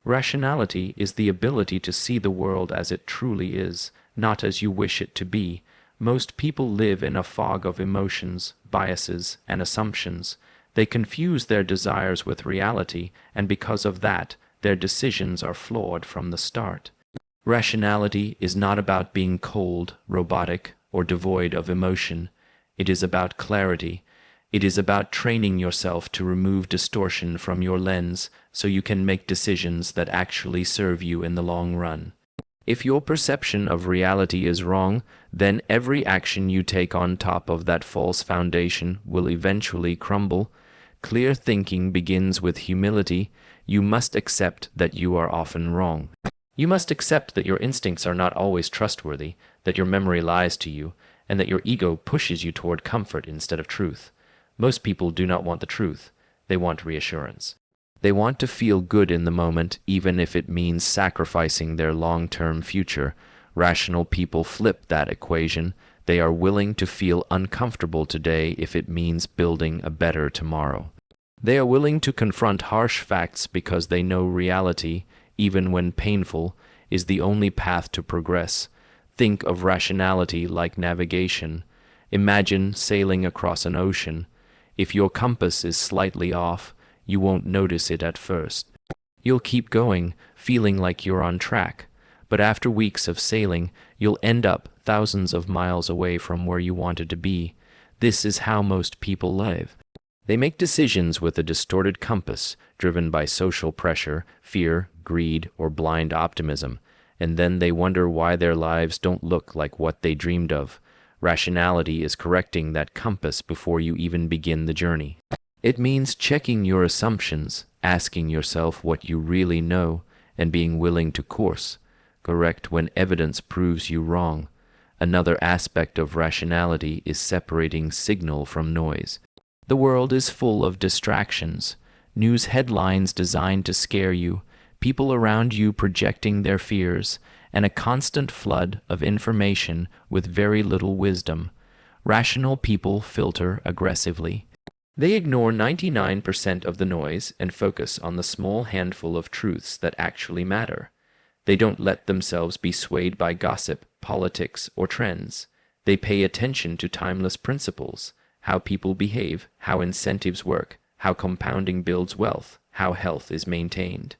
Rationality is the ability to see the world as it truly is, not as you wish it to be. Most people live in a fog of emotions, biases, and assumptions. They confuse their desires with reality, and because of that, their decisions are flawed from the start. Rationality is not about being cold, robotic, or devoid of emotion. It is about clarity. It is about training yourself to remove distortion from your lens so you can make decisions that actually serve you in the long run. If your perception of reality is wrong, then every action you take on top of that false foundation will eventually crumble. Clear thinking begins with humility. You must accept that you are often wrong. You must accept that your instincts are not always trustworthy, that your memory lies to you, and that your ego pushes you toward comfort instead of truth. Most people do not want the truth. They want reassurance. They want to feel good in the moment, even if it means sacrificing their long-term future. Rational people flip that equation. They are willing to feel uncomfortable today if it means building a better tomorrow. They are willing to confront harsh facts because they know reality, even when painful, is the only path to progress. Think of rationality like navigation. Imagine sailing across an ocean. If your compass is slightly off, you won't notice it at first. You'll keep going, feeling like you're on track. But after weeks of sailing, you'll end up thousands of miles away from where you wanted to be. This is how most people live. They make decisions with a distorted compass, driven by social pressure, fear, greed, or blind optimism, and then they wonder why their lives don't look like what they dreamed of. Rationality is correcting that compass before you even begin the journey. It means checking your assumptions, asking yourself what you really know, and being willing to course correct when evidence proves you wrong. Another aspect of rationality is separating signal from noise. The world is full of distractions, news headlines designed to scare you, people around you projecting their fears, and a constant flood of information with very little wisdom. Rational people filter aggressively. They ignore 99% of the noise and focus on the small handful of truths that actually matter. They don't let themselves be swayed by gossip, politics, or trends. They pay attention to timeless principles, how people behave, how incentives work, how compounding builds wealth, how health is maintained.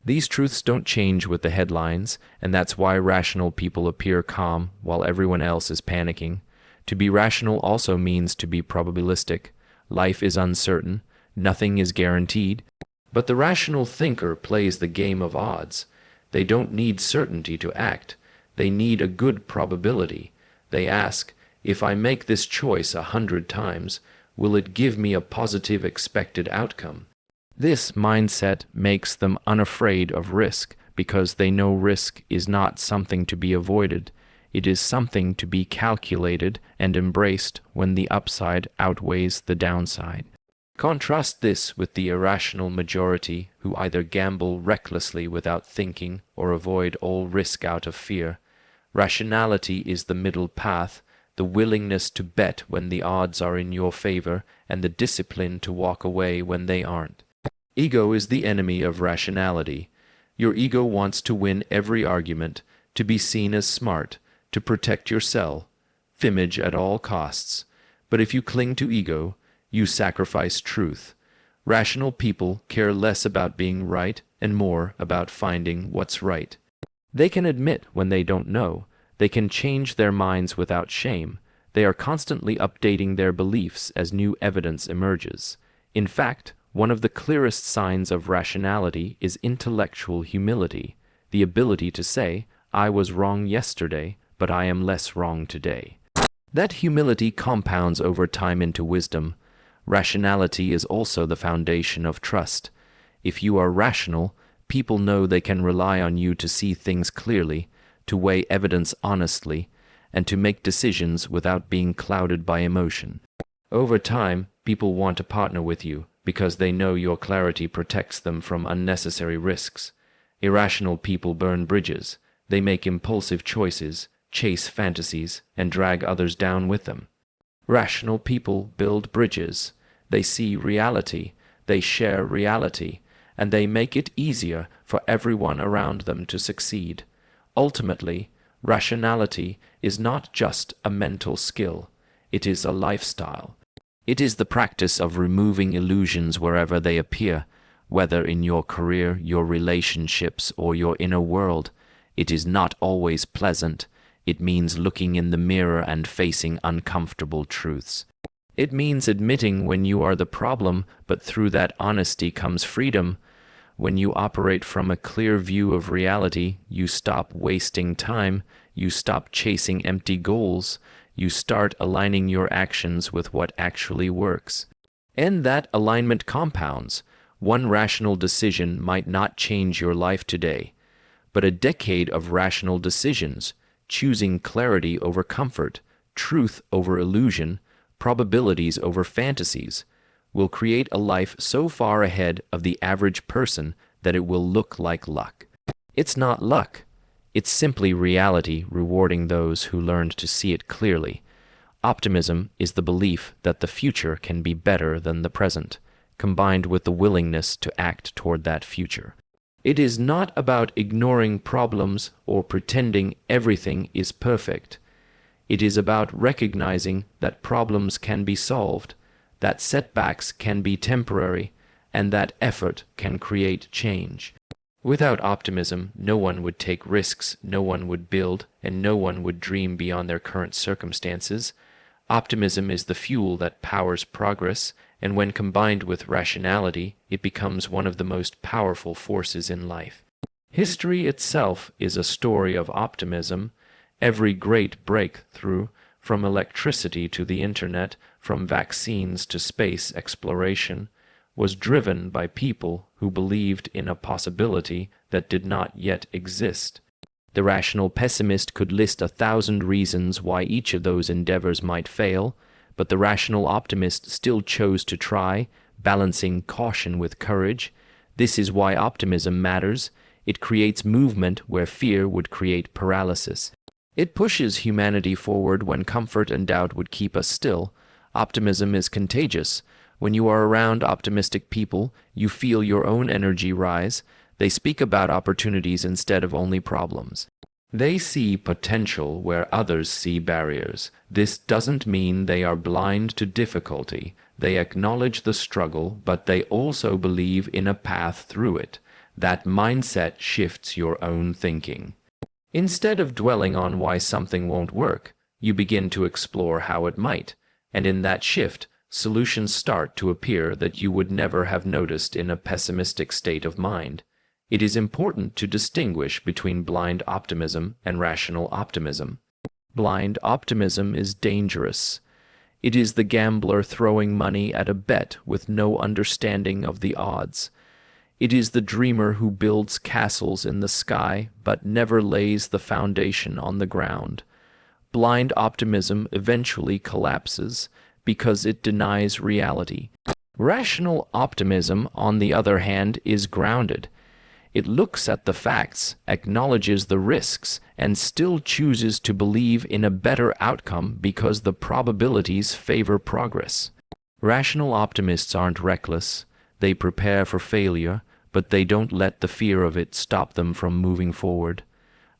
These truths don't change with the headlines, and that's why rational people appear calm while everyone else is panicking. To be rational also means to be probabilistic. Life is uncertain, nothing is guaranteed, but the rational thinker plays the game of odds. They don't need certainty to act. They need a good probability. They ask, if I make this choice 100 times, will it give me a positive expected outcome? This mindset makes them unafraid of risk because they know risk is not something to be avoided. It is something to be calculated and embraced when the upside outweighs the downside. Contrast this with the irrational majority who either gamble recklessly without thinking or avoid all risk out of fear. Rationality is the middle path, the willingness to bet when the odds are in your favor, and the discipline to walk away when they aren't. Ego is the enemy of rationality. Your ego wants to win every argument, to be seen as smart, to protect yourself, image at all costs. But if you cling to ego, you sacrifice truth. Rational people care less about being right and more about finding what's right. They can admit when they don't know. They can change their minds without shame. They are constantly updating their beliefs as new evidence emerges. In fact, one of the clearest signs of rationality is intellectual humility, the ability to say, I was wrong yesterday, but I am less wrong today. That humility compounds over time into wisdom. Rationality is also the foundation of trust. If you are rational, people know they can rely on you to see things clearly, to weigh evidence honestly, and to make decisions without being clouded by emotion. Over time, people want to partner with you because they know your clarity protects them from unnecessary risks. Irrational people burn bridges. They make impulsive choices, chase fantasies, and drag others down with them. Rational people build bridges. They see reality. They share reality. and they make it easier for everyone around them to succeed. Ultimately, rationality is not just a mental skill, it is a lifestyle. It is the practice of removing illusions wherever they appear, whether in your career, your relationships, or your inner world. It is not always pleasant. It means looking in the mirror and facing uncomfortable truths. It means admitting when you are the problem, but through that honesty comes freedom. When you operate from a clear view of reality, you stop wasting time, you stop chasing empty goals, you start aligning your actions with what actually works. And that alignment compounds. One rational decision might not change your life today, but a decade of rational decisions, choosing clarity over comfort, truth over illusion, probabilities over fantasies, will create a life so far ahead of the average person that it will look like luck. It's not luck. It's simply reality rewarding those who learned to see it clearly. Optimism is the belief that the future can be better than the present, combined with the willingness to act toward that future. It is not about ignoring problems or pretending everything is perfect. It is about recognizing that problems can be solved, that setbacks can be temporary, and that effort can create change. Without optimism, no one would take risks, no one would build, and no one would dream beyond their current circumstances. Optimism is the fuel that powers progress, and when combined with rationality, it becomes one of the most powerful forces in life. History itself is a story of optimism. Every great breakthrough, from electricity to the internet, from vaccines to space exploration, was driven by people who believed in a possibility that did not yet exist. The rational pessimist could list 1,000 reasons why each of those endeavors might fail, but the rational optimist still chose to try, balancing caution with courage. This is why optimism matters. It creates movement where fear would create paralysis. It pushes humanity forward when comfort and doubt would keep us still. Optimism is contagious. When you are around optimistic people, you feel your own energy rise. They speak about opportunities instead of only problems. They see potential where others see barriers. This doesn't mean they are blind to difficulty. They acknowledge the struggle, but they also believe in a path through it. That mindset shifts your own thinking. Instead of dwelling on why something won't work, you begin to explore how it might, and in that shift, solutions start to appear that you would never have noticed in a pessimistic state of mind. It is important to distinguish between blind optimism and rational optimism. Blind optimism is dangerous. It is the gambler throwing money at a bet with no understanding of the odds. It is the dreamer who builds castles in the sky but never lays the foundation on the ground. Blind optimism eventually collapses because it denies reality. Rational optimism, on the other hand, is grounded. It looks at the facts, acknowledges the risks, and still chooses to believe in a better outcome because the probabilities favor progress. Rational optimists aren't reckless. They prepare for failure, but they don't let the fear of it stop them from moving forward.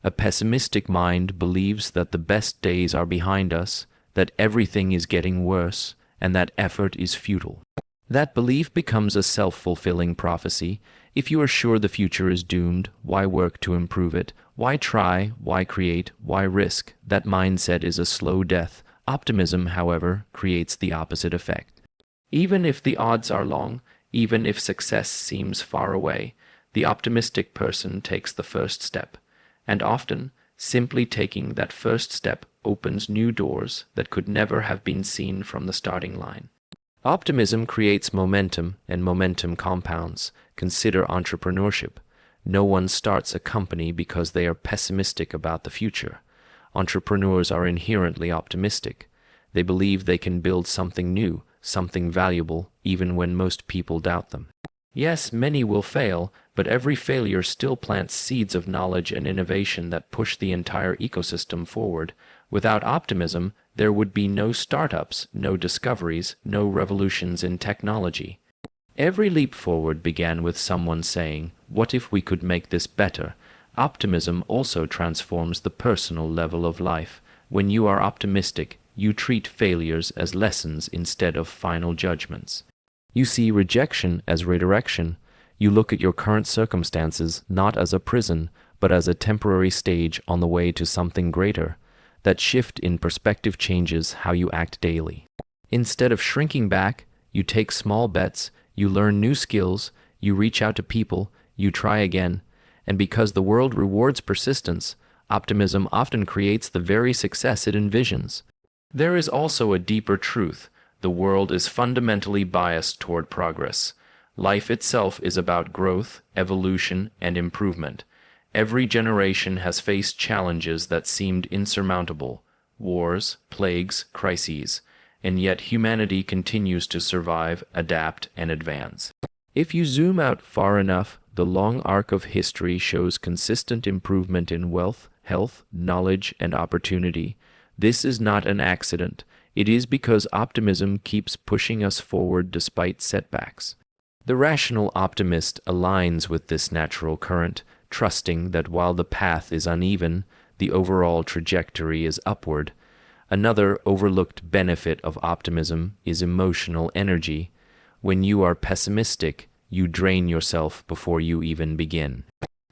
A pessimistic mind believes that the best days are behind us, that everything is getting worse, and that effort is futile. That belief becomes a self-fulfilling prophecy. If you are sure the future is doomed, why work to improve it? Why try? Why create? Why risk? That mindset is a slow death. Optimism, however, creates the opposite effect. Even if the odds are long, even if success seems far away, the optimistic person takes the first step. And often, simply taking that first step opens new doors that could never have been seen from the starting line. Optimism creates momentum, and momentum compounds. Consider entrepreneurship. No one starts a company because they are pessimistic about the future. Entrepreneurs are inherently optimistic. They believe they can build something new, something valuable, even when most people doubt them. Yes, many will fail, but every failure still plants seeds of knowledge and innovation that push the entire ecosystem forward. Without optimism, there would be no startups, no discoveries, no revolutions in technology. Every leap forward began with someone saying, "What if we could make this better?" Optimism also transforms the personal level of life. When you are optimistic, you treat failures as lessons instead of final judgments. You see rejection as redirection. You look at your current circumstances not as a prison, but as a temporary stage on the way to something greater. That shift in perspective changes how you act daily. Instead of shrinking back, you take small bets, you learn new skills, you reach out to people, you try again. And because the world rewards persistence, optimism often creates the very success it envisions. There is also a deeper truth. The world is fundamentally biased toward progress. Life itself is about growth, evolution, and improvement. Every generation has faced challenges that seemed insurmountable: wars, plagues, crises, and yet humanity continues to survive, adapt, and advance. If you zoom out far enough, the long arc of history shows consistent improvement in wealth, health, knowledge, and opportunity. This is not an accident. It is because optimism keeps pushing us forward despite setbacks. The rational optimist aligns with this natural current, trusting that while the path is uneven, the overall trajectory is upward. Another overlooked benefit of optimism is emotional energy. When you are pessimistic, you drain yourself before you even begin.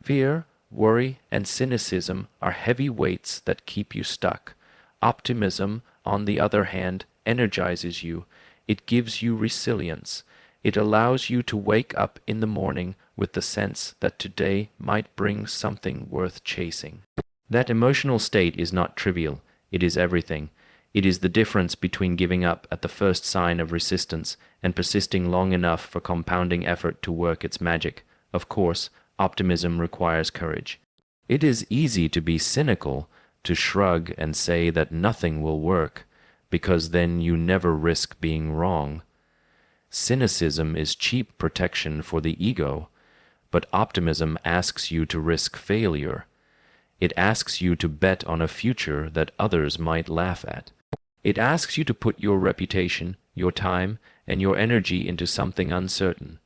Fear, worry, and cynicism are heavy weights that keep you stuck. Optimism, on the other hand, energizes you. It gives you resilience. It allows you to wake up in the morning with the sense that today might bring something worth chasing. That emotional state is not trivial. It is everything. It is the difference between giving up at the first sign of resistance and persisting long enough for compounding effort to work its magic. Of course, optimism requires courage. It is easy to be cynical, to shrug and say that nothing will work, because then you never risk being wrong. Cynicism is cheap protection for the ego, but optimism asks you to risk failure. It asks you to bet on a future that others might laugh at. It asks you to put your reputation, your time, and your energy into something uncertain.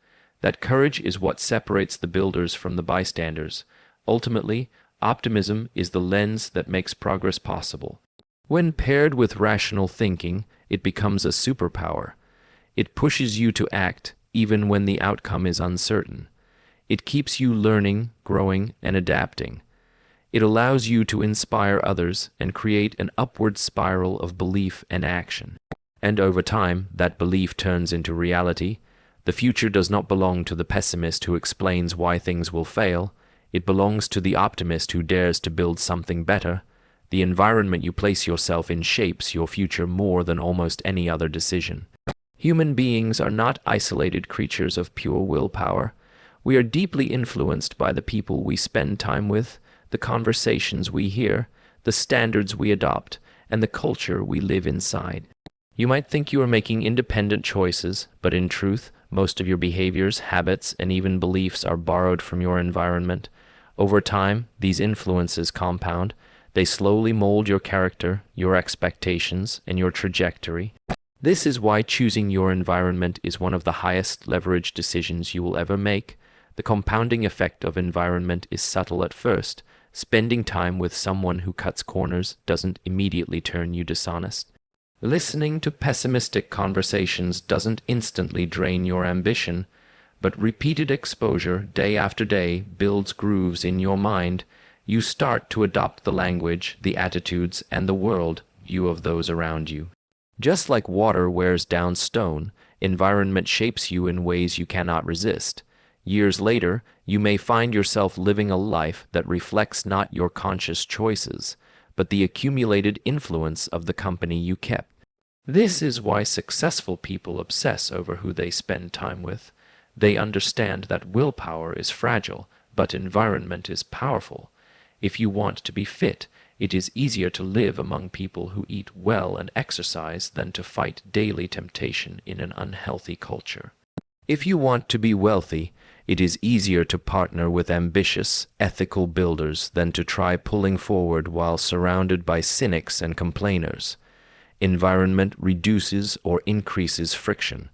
That courage is what separates the builders from the bystanders. Ultimately, optimism is the lens that makes progress possible. When paired with rational thinking, it becomes a superpower. It pushes you to act even when the outcome is uncertain. It keeps you learning, growing, and adapting. It allows you to inspire others and create an upward spiral of belief and action. And over time, that belief turns into reality. The future does not belong to the pessimist who explains why things will fail. It belongs to the optimist who dares to build something better. The environment you place yourself in shapes your future more than almost any other decision. Human beings are not isolated creatures of pure willpower. We are deeply influenced by the people we spend time with, the conversations we hear, the standards we adopt, and the culture we live inside. You might think you are making independent choices, but in truth, most of your behaviors, habits, and even beliefs are borrowed from your environment. Over time, these influences compound. They slowly mold your character, your expectations, and your trajectory. This is why choosing your environment is one of the highest leverage decisions you will ever make. The compounding effect of environment is subtle at first. Spending time with someone who cuts corners doesn't immediately turn you dishonest. Listening to pessimistic conversations doesn't instantly drain your ambition, but repeated exposure day after day builds grooves in your mind. You start to adopt the language, the attitudes, and the world view of those around you. Just like water wears down stone, environment shapes you in ways you cannot resist. Years later, you may find yourself living a life that reflects not your conscious choices, but the accumulated influence of the company you kept. This is why successful people obsess over who they spend time with. They understand that willpower is fragile, but environment is powerful. If you want to be fit, it is easier to live among people who eat well and exercise than to fight daily temptation in an unhealthy culture. If you want to be wealthy, it is easier to partner with ambitious, ethical builders than to try pulling forward while surrounded by cynics and complainers. Environment reduces or increases friction.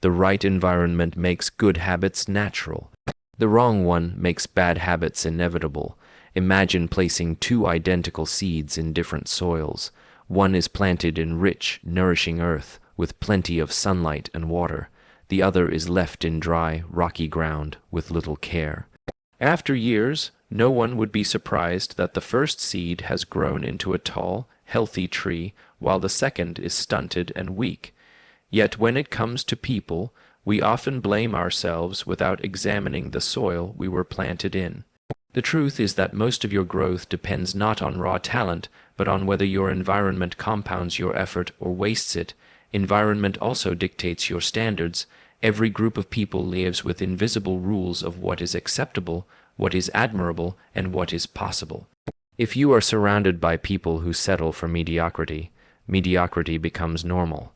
The right environment makes good habits natural. The wrong one makes bad habits inevitable. Imagine placing two identical seeds in different soils. One is planted in rich, nourishing earth with plenty of sunlight and water. The other is left in dry, rocky ground with little care. After years, no one would be surprised that the first seed has grown into a tall, healthy tree, while the second is stunted and weak. Yet when it comes to people, we often blame ourselves without examining the soil we were planted in. The truth is that most of your growth depends not on raw talent, but on whether your environment compounds your effort or wastes it. Environment also dictates your standards. Every group of people lives with invisible rules of what is acceptable, what is admirable, and what is possible. If you are surrounded by people who settle for mediocrity, mediocrity becomes normal.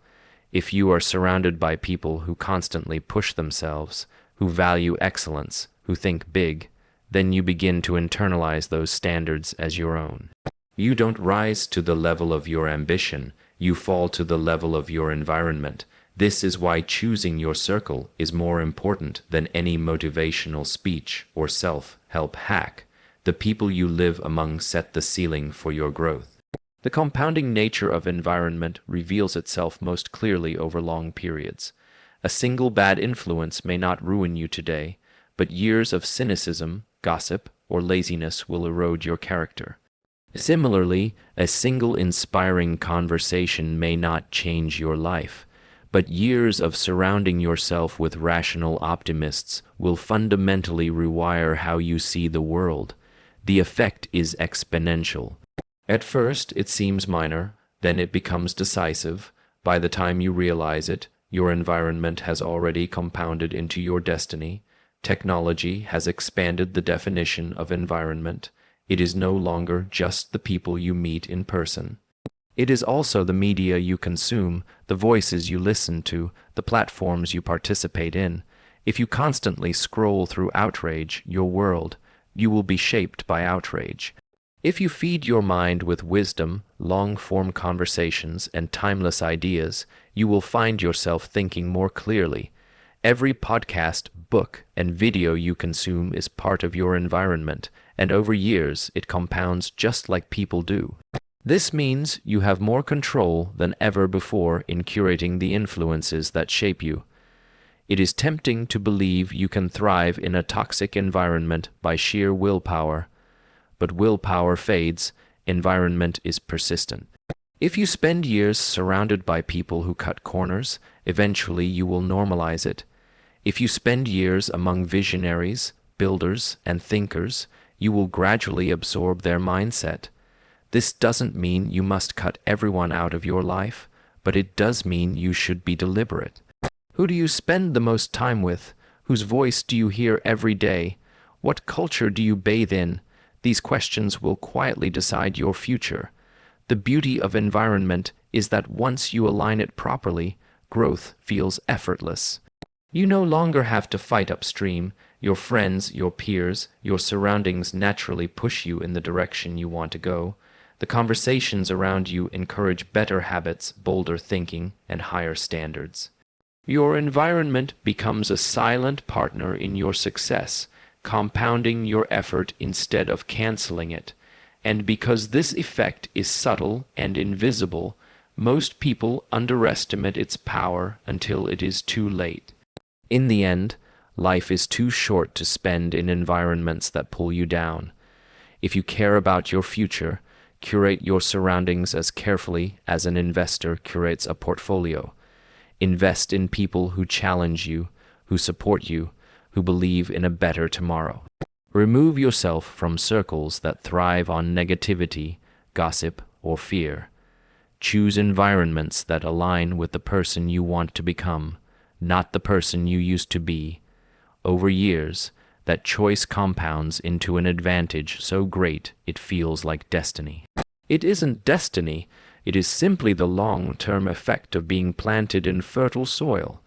If you are surrounded by people who constantly push themselves, who value excellence, who think big, then you begin to internalize those standards as your own. You don't rise to the level of your ambition, you fall to the level of your environment. This is why choosing your circle is more important than any motivational speech or self-help hack. The people you live among set the ceiling for your growth. The compounding nature of environment reveals itself most clearly over long periods. A single bad influence may not ruin you today, but years of cynicism, gossip, or laziness will erode your character. Similarly, a single inspiring conversation may not change your life, but years of surrounding yourself with rational optimists will fundamentally rewire how you see the world. The effect is exponential. At first, it seems minor, then it becomes decisive. By the time you realize it, your environment has already compounded into your destiny. Technology has expanded the definition of environment. It is no longer just the people you meet in person. It is also the media you consume, the voices you listen to, the platforms you participate in. If you constantly scroll through outrage, your world, you will be shaped by outrage. If you feed your mind with wisdom, long-form conversations, and timeless ideas, you will find yourself thinking more clearly. Every podcast, book, and video you consume is part of your environment, and over years it compounds just like people do. This means you have more control than ever before in curating the influences that shape you. It is tempting to believe you can thrive in a toxic environment by sheer willpower, but willpower fades, environment is persistent. If you spend years surrounded by people who cut corners, eventually you will normalize it. If you spend years among visionaries, builders, and thinkers, you will gradually absorb their mindset. This doesn't mean you must cut everyone out of your life, but it does mean you should be deliberate. Who do you spend the most time with? Whose voice do you hear every day? What culture do you bathe in? These questions will quietly decide your future. The beauty of environment is that once you align it properly, growth feels effortless. You no longer have to fight upstream. Your friends, your peers, your surroundings naturally push you in the direction you want to go. The conversations around you encourage better habits, bolder thinking, and higher standards. Your environment becomes a silent partner in your success, compounding your effort instead of canceling it. And because this effect is subtle and invisible, most people underestimate its power until it is too late. In the end, life is too short to spend in environments that pull you down. If you care about your future, curate your surroundings as carefully as an investor curates a portfolio. Invest in people who challenge you, who support you, who believe in a better tomorrow. Remove yourself from circles that thrive on negativity, gossip, or fear. Choose environments that align with the person you want to become, not the person you used to be. Over years, that choice compounds into an advantage so great it feels like destiny. It isn't destiny, it is simply the long-term effect of being planted in fertile soil.